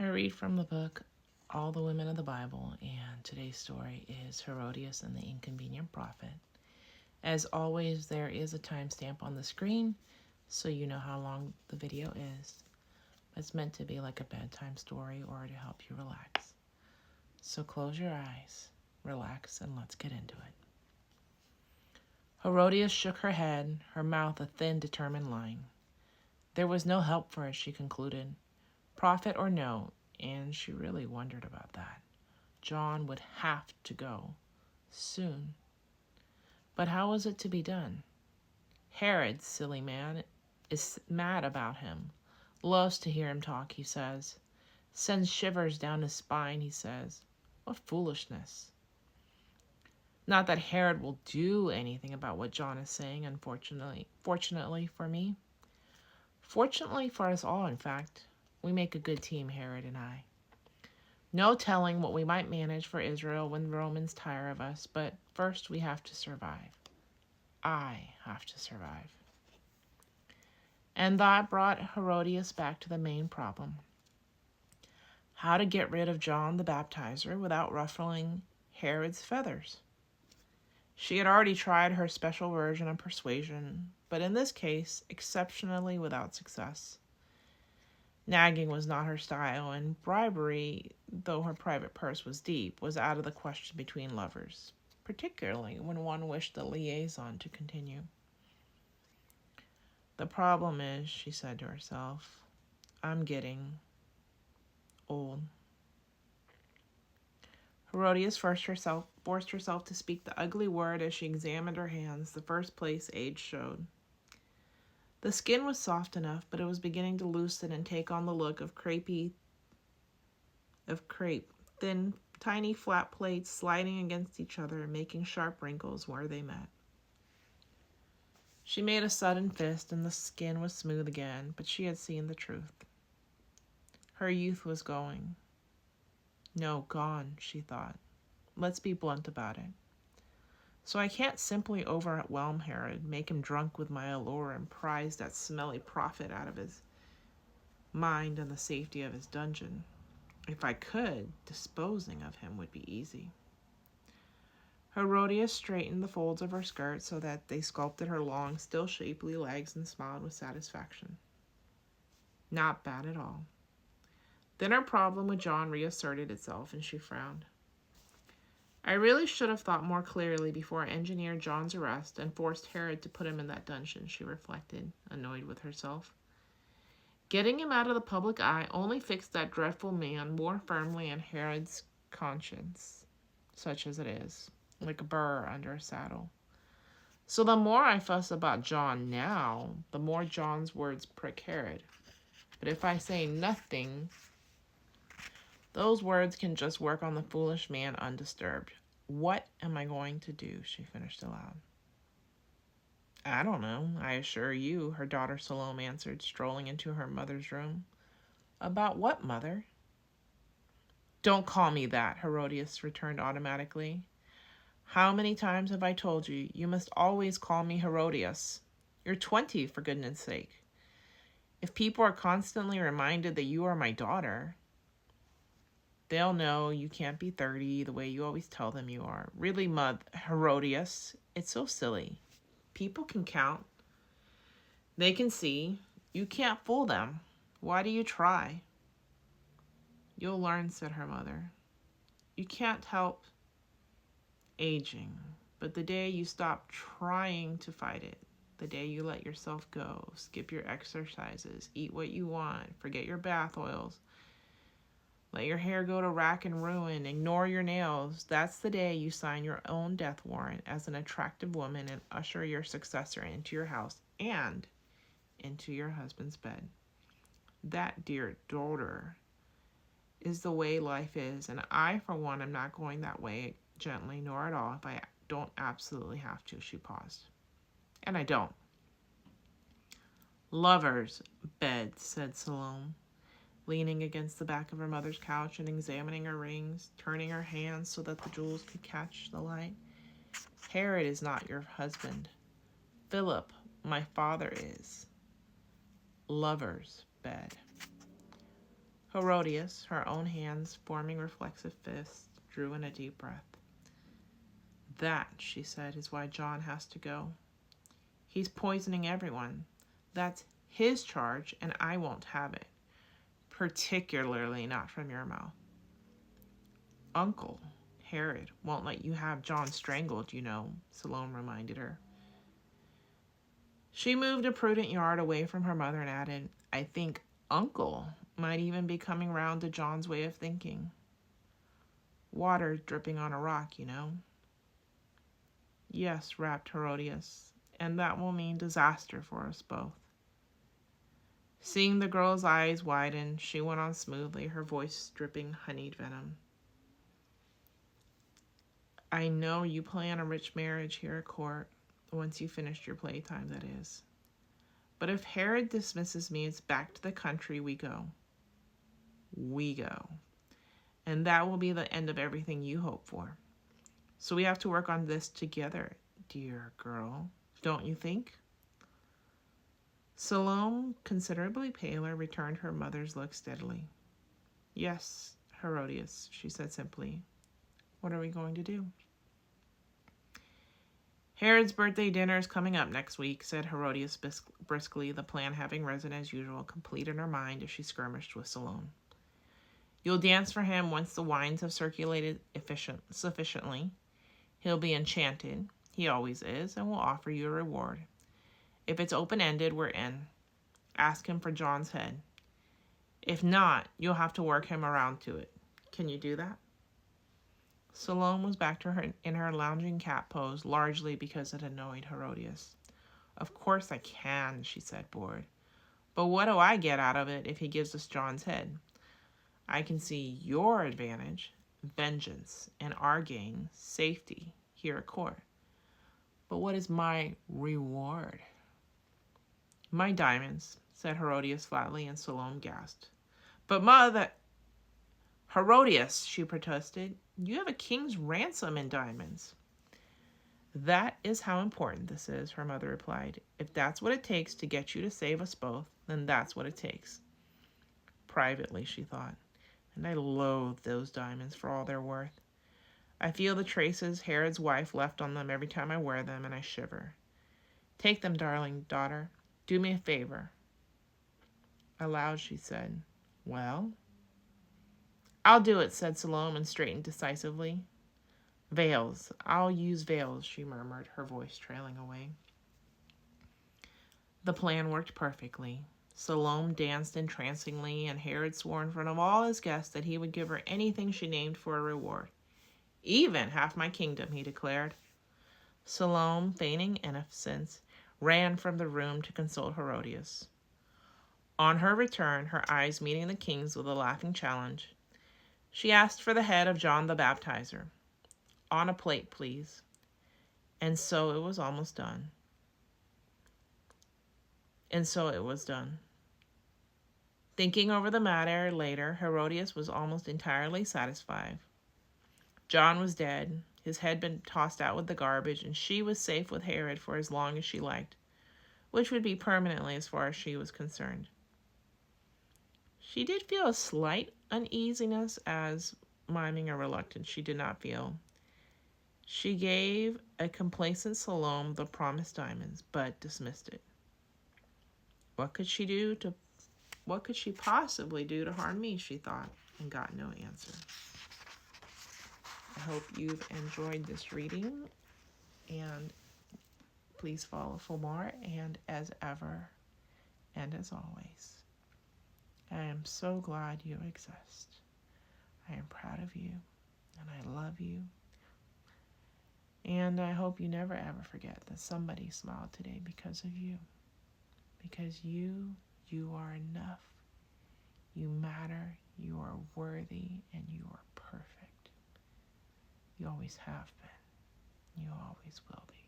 I read from the book All the Women of the Bible, and today's story is Herodias and the Inconvenient Prophet. As always, there is a timestamp on the screen, so you know how long the video is. It's meant to be like a bedtime story or to help you relax. So close your eyes, relax, and let's get into it. Herodias shook her head, her mouth a thin, determined line. There was no help for it, she concluded. Prophet or no, and she really wondered about that. John would have to go, soon. But how was it to be done? Herod, silly man, is mad about him. Loves to hear him talk, he says. Sends shivers down his spine, he says. What foolishness. Not that Herod will do anything about what John is saying, unfortunately. Fortunately for me. Fortunately for us all, in fact. We make a good team, Herod and I. No telling what we might manage for Israel when the Romans tire of us, but first we have to survive. I have to survive. And that brought Herodias back to the main problem. How to get rid of John the Baptizer without ruffling Herod's feathers. She had already tried her special version of persuasion, but in this case, exceptionally without success. Nagging was not her style, and bribery, though her private purse was deep, was out of the question between lovers, particularly when one wished the liaison to continue. The problem is, she said to herself, I'm getting old. Herodias forced herself to speak the ugly word as she examined her hands, the first place age showed. The skin was soft enough, but it was beginning to loosen and take on the look of crepe, thin, tiny flat plates sliding against each other and making sharp wrinkles where they met. She made a sudden fist, and the skin was smooth again, but she had seen the truth. Her youth was going. No, gone, she thought. Let's be blunt about it. So I can't simply overwhelm Herod, make him drunk with my allure, and prize that smelly prophet out of his mind and the safety of his dungeon. If I could, disposing of him would be easy. Herodias straightened the folds of her skirt so that they sculpted her long, still shapely legs and smiled with satisfaction. Not bad at all. Then her problem with John reasserted itself, and she frowned. I really should have thought more clearly before I engineered John's arrest and forced Herod to put him in that dungeon, she reflected, annoyed with herself. Getting him out of the public eye only fixed that dreadful man more firmly in Herod's conscience, such as it is, like a burr under a saddle. So the more I fuss about John now, the more John's words prick Herod. But if I say nothing, those words can just work on the foolish man undisturbed. What am I going to do? She finished aloud. I don't know, I assure you, her daughter Salome answered, strolling into her mother's room. About what, mother? Don't call me that, Herodias returned automatically. How many times have I told you, you must always call me Herodias? You're 20, for goodness sake. If people are constantly reminded that you are my daughter, they'll know you can't be 30 the way you always tell them you are. Really, Herodias, it's so silly. People can count. They can see. You can't fool them. Why do you try? You'll learn, said her mother. You can't help aging, but the day you stop trying to fight it, the day you let yourself go, skip your exercises, eat what you want, forget your bath oils, let your hair go to rack and ruin, ignore your nails, that's the day you sign your own death warrant as an attractive woman and usher your successor into your house and into your husband's bed. That, dear daughter, is the way life is, and I, for one, am not going that way gently, nor at all, if I don't absolutely have to, she paused. And I don't. Lover's bed, said Salome, leaning against the back of her mother's couch and examining her rings, turning her hands so that the jewels could catch the light. Herod is not your husband. Philip, my father, is. Lover's bed. Herodias, her own hands forming reflexive fists, drew in a deep breath. That, she said, is why John has to go. He's poisoning everyone. That's his charge, and I won't have it. Particularly not from your mouth. Uncle Herod won't let you have John strangled, you know, Salome reminded her. She moved a prudent yard away from her mother and added, I think Uncle might even be coming round to John's way of thinking. Water dripping on a rock, you know. Yes, rapped Herodias, and that will mean disaster for us both. Seeing the girl's eyes widen, she went on smoothly, her voice dripping honeyed venom. I know you plan a rich marriage here at court, once you finish your playtime, that is. But if Herod dismisses me, it's back to the country we go. We go. And that will be the end of everything you hope for. So we have to work on this together, dear girl, don't you think? Salome, considerably paler, returned her mother's look steadily. Yes, Herodias, she said simply. What are we going to do? Herod's birthday dinner is coming up next week, said Herodias briskly, the plan having risen as usual, complete in her mind as she skirmished with Salome. You'll dance for him once the wines have circulated sufficiently. He'll be enchanted, he always is, and will offer you a reward. If it's open-ended, we're in. Ask him for John's head. If not, you'll have to work him around to it. Can you do that? Salome was back to her in her lounging cat pose, largely because it annoyed Herodias. Of course I can, she said, bored. But what do I get out of it if he gives us John's head? I can see your advantage, vengeance, and our gain, safety, here at court. But what is my reward? My diamonds, said Herodias flatly, and Salome gasped. But Mother... Herodias, she protested, you have a king's ransom in diamonds. That is how important this is, her mother replied. If that's what it takes to get you to save us both, then that's what it takes. Privately, she thought, and I loathe those diamonds for all they're worth. I feel the traces Herod's wife left on them every time I wear them, and I shiver. Take them, darling daughter. Do me a favor. Aloud, she said, Well? I'll do it, said Salome, and straightened decisively. Veils. I'll use veils, she murmured, her voice trailing away. The plan worked perfectly. Salome danced entrancingly, and Herod swore in front of all his guests that he would give her anything she named for a reward. Even half my kingdom, he declared. Salome, feigning innocence, ran from the room to consult Herodias. On her return, her eyes meeting the king's with a laughing challenge, she asked for the head of John the Baptizer. On a plate, please. And so it was almost done. And so it was done. Thinking over the matter later, Herodias was almost entirely satisfied. John was dead, his head been tossed out with the garbage, and she was safe with Herod for as long as she liked, which would be permanently as far as she was concerned. She did feel a slight uneasiness as, miming a reluctance she did not feel, she gave a complacent Salome the promised diamonds, but dismissed it. What could she possibly do to harm me, she thought, and got no answer. I hope you've enjoyed this reading, and please follow for more, and as ever, and as always, I am so glad you exist. I am proud of you, and I love you. And I hope you never ever forget that somebody smiled today because of you. Because you are enough. You matter, you are worthy, and you are perfect. You always have been. You always will be.